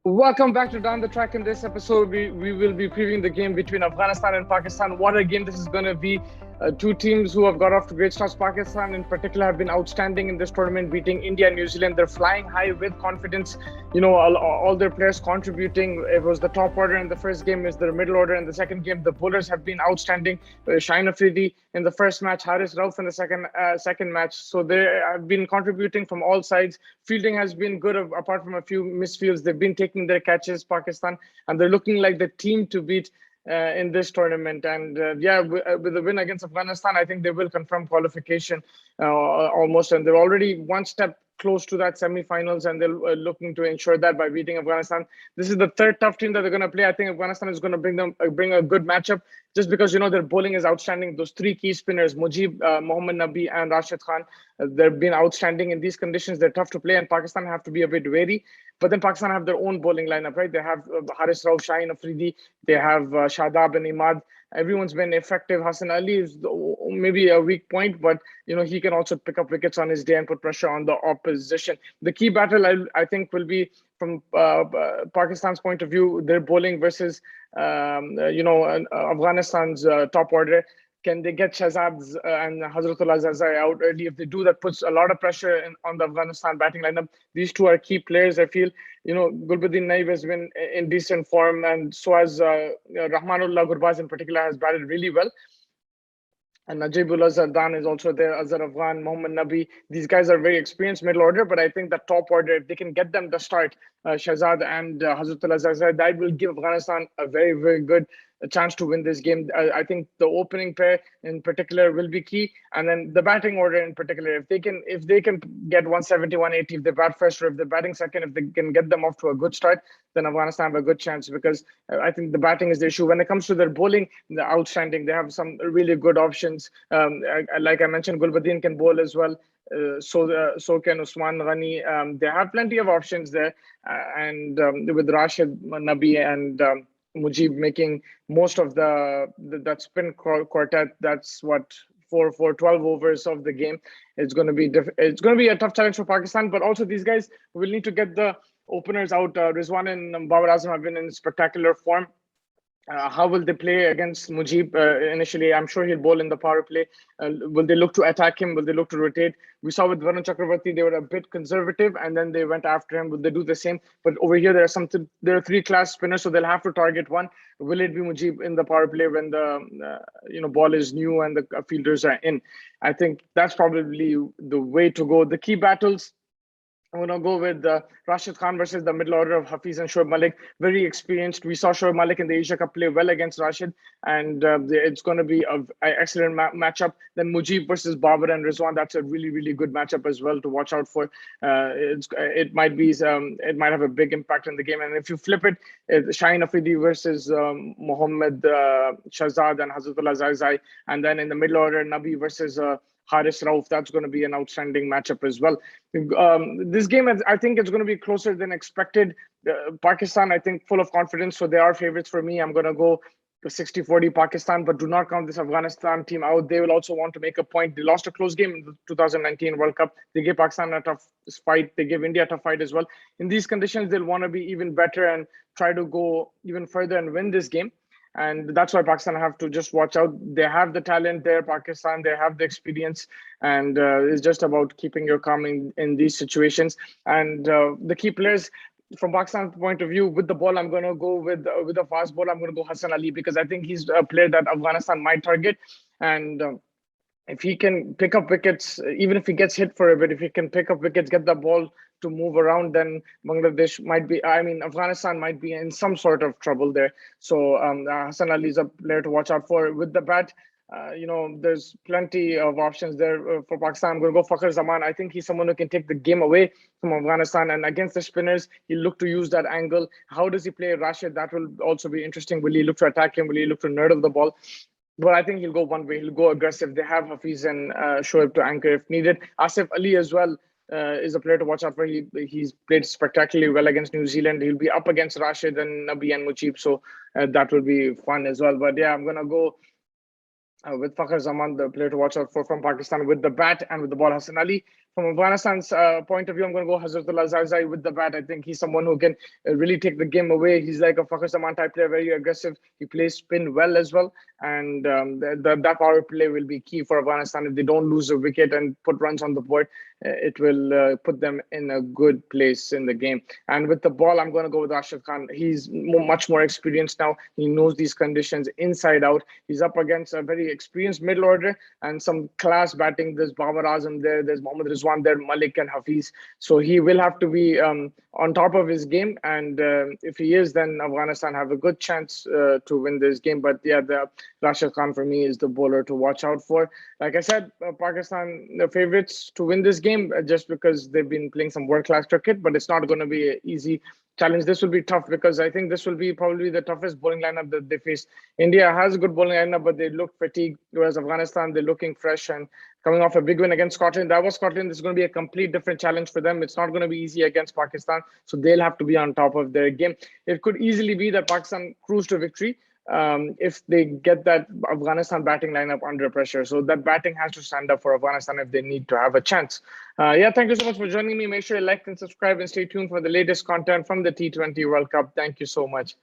Welcome back to Down the Track. In this episode, we will be previewing the game between Afghanistan and Pakistan. What a game this is going to be. Two teams who have got off to great starts. Pakistan, in particular, have been outstanding in this tournament, beating India and New Zealand. They're flying high with confidence. All their players contributing. It was the top order in the first game, is the middle order in the second game. The bowlers have been outstanding. Shaheen Afridi in the first match, Haris Rauf in the second match. So they have been contributing from all sides. Fielding has been good, apart from a few misfields. They've been taking their catches, Pakistan, and they're looking like the team to beat in this tournament. And with the win against Afghanistan, I think they will confirm qualification almost, and they're already one step close to that semi-finals, and they're looking to ensure that by beating Afghanistan. This is the third tough team that they're going to play. I think Afghanistan is going to bring a good matchup, just because their bowling is outstanding. Those three key spinners, Mujib, Mohammad Nabi, and Rashid Khan, they've been outstanding in these conditions. They're tough to play, and Pakistan have to be a bit wary. But then Pakistan have their own bowling lineup, right? They have Haris Rauf, Shaheen Afridi, they have Shadab and Imad. Everyone's been effective. Hassan Ali is maybe a weak point, but he can also pick up wickets on his day and put pressure on the opposition. The key battle, I think, will be from Pakistan's point of view, their bowling versus Afghanistan's top order. Can they get Shahzad and Hazratullah Zazai out early? If they do, that puts a lot of pressure on the Afghanistan batting lineup. These two are key players, I feel. Gulbuddin Naib has been in decent form, and so has Rahmanullah Gurbaz in particular has batted really well. And Najibullah Zardan is also there, Azhar Afghan, Mohammad Nabi. These guys are very experienced middle order, but I think the top order, if they can get them to start, Shahzad and Hazratullah Zazai, that will give Afghanistan a very, very good chance to win this game. I think the opening pair in particular will be key, and then the batting order in particular. If they can get 170, 180, if they bat first, or if they're batting second, if they can get them off to a good start, then Afghanistan have a good chance, because I think the batting is the issue. When it comes to their bowling, they're outstanding. They have some really good options. Like I mentioned, Gulbuddin can bowl as well. So can Usman Ghani. They have plenty of options there, and with Rashid Nabi and Mujib making most of that spin quartet. That's what for 12 overs of the game. It's going to be it's going to be a tough challenge for Pakistan, but also these guys will need to get the openers out. Rizwan and Babar Azam have been in spectacular form. How will they play against Mujib initially? I'm sure he'll bowl in the power play. Will they look to attack him? Will they look to rotate? We saw with Varun Chakravarti, they were a bit conservative, and then they went after him. Will they do the same? But over here, there are three class spinners, so they'll have to target one. Will it be Mujib in the power play when the ball is new and the fielders are in? I think that's probably the way to go. The key battles, I'm going to go with Rashid Khan versus the middle order of Hafiz and Shoaib Malik. Very experienced. We saw Shoaib Malik in the Asia Cup play well against Rashid, and it's going to be an excellent matchup. Then Mujib versus Babar and Rizwan. That's a really, really good matchup as well to watch out for. It might have a big impact in the game. And if you flip it, Shaheen Afridi versus Mohammad Shahzad and Hazratullah Zazai, and then in the middle order, Nabi versus Haris Rauf. That's going to be an outstanding matchup as well. This game, I think it's going to be closer than expected. Pakistan, I think, full of confidence, so they are favorites for me. I'm going to go 60-40 Pakistan, but do not count this Afghanistan team out. They will also want to make a point. They lost a close game in the 2019 World Cup. They gave Pakistan a tough fight. They gave India a tough fight as well. In these conditions, they'll want to be even better and try to go even further and win this game. And that's why Pakistan have to just watch out. They have the talent there, Pakistan. They have the experience, and it's just about keeping your calm in these situations. And the key players from Pakistan's point of view, with the ball, I'm going to go with a fast ball. I'm going to go Hassan Ali, because I think he's a player that Afghanistan might target. And if he can pick up wickets, even if he gets hit for a bit, if he can pick up wickets, get the ball to move around, then Afghanistan might be in some sort of trouble there. So Hassan Ali is a player to watch out for. With the bat, there's plenty of options there for Pakistan. I'm going to go Fakhar Zaman. I think he's someone who can take the game away from Afghanistan. And against the spinners, he'll look to use that angle. How does he play Rashid? That will also be interesting. Will he look to attack him? Will he look to nerd the ball? But I think he'll go one way. He'll go aggressive. They have Hafiz and Shoaib to anchor if needed. Asif Ali as well is a player to watch out for. He's played spectacularly well against New Zealand. He'll be up against Rashid and Nabi and Mujib, so that will be fun as well. But yeah, I'm going to go with Fakhar Zaman, the player to watch out for from Pakistan, with the bat and with the ball, Hassan Ali. from Afghanistan's point of view, I'm going to go Hazratullah Zarzai with the bat. I think he's someone who can really take the game away. He's like a Fakhar Zaman type player, very aggressive. He plays spin well as well. And that power play will be key for Afghanistan. If they don't lose a wicket and put runs on the board, it will put them in a good place in the game. And with the ball, I'm going to go with Rashid Khan. He's much more experienced now. He knows these conditions inside out. He's up against a very experienced middle order and some class batting. There's Babar Azam there, there's Mohammad Rizwan there, Malik and Hafiz. So he will have to be on top of his game. And if he is, then Afghanistan have a good chance to win this game. But yeah, the Rashid Khan for me is the bowler to watch out for. Like I said, Pakistan, the favorites to win this game just because they've been playing some world-class cricket, but it's not going to be an easy challenge. This will be tough because I think this will be probably the toughest bowling lineup that they face. India has a good bowling lineup, but they look fatigued, whereas Afghanistan, they're looking fresh and coming off a big win against Scotland. That was Scotland. This is going to be a complete different challenge for them. It's not going to be easy against Pakistan, so they'll have to be on top of their game. It could easily be that Pakistan cruise to victory if they get that Afghanistan batting lineup under pressure. So that batting has to stand up for Afghanistan if they need to have a chance. Yeah, thank you so much for joining me. Make sure you like and subscribe and stay tuned for the latest content from the T20 World Cup. Thank you so much.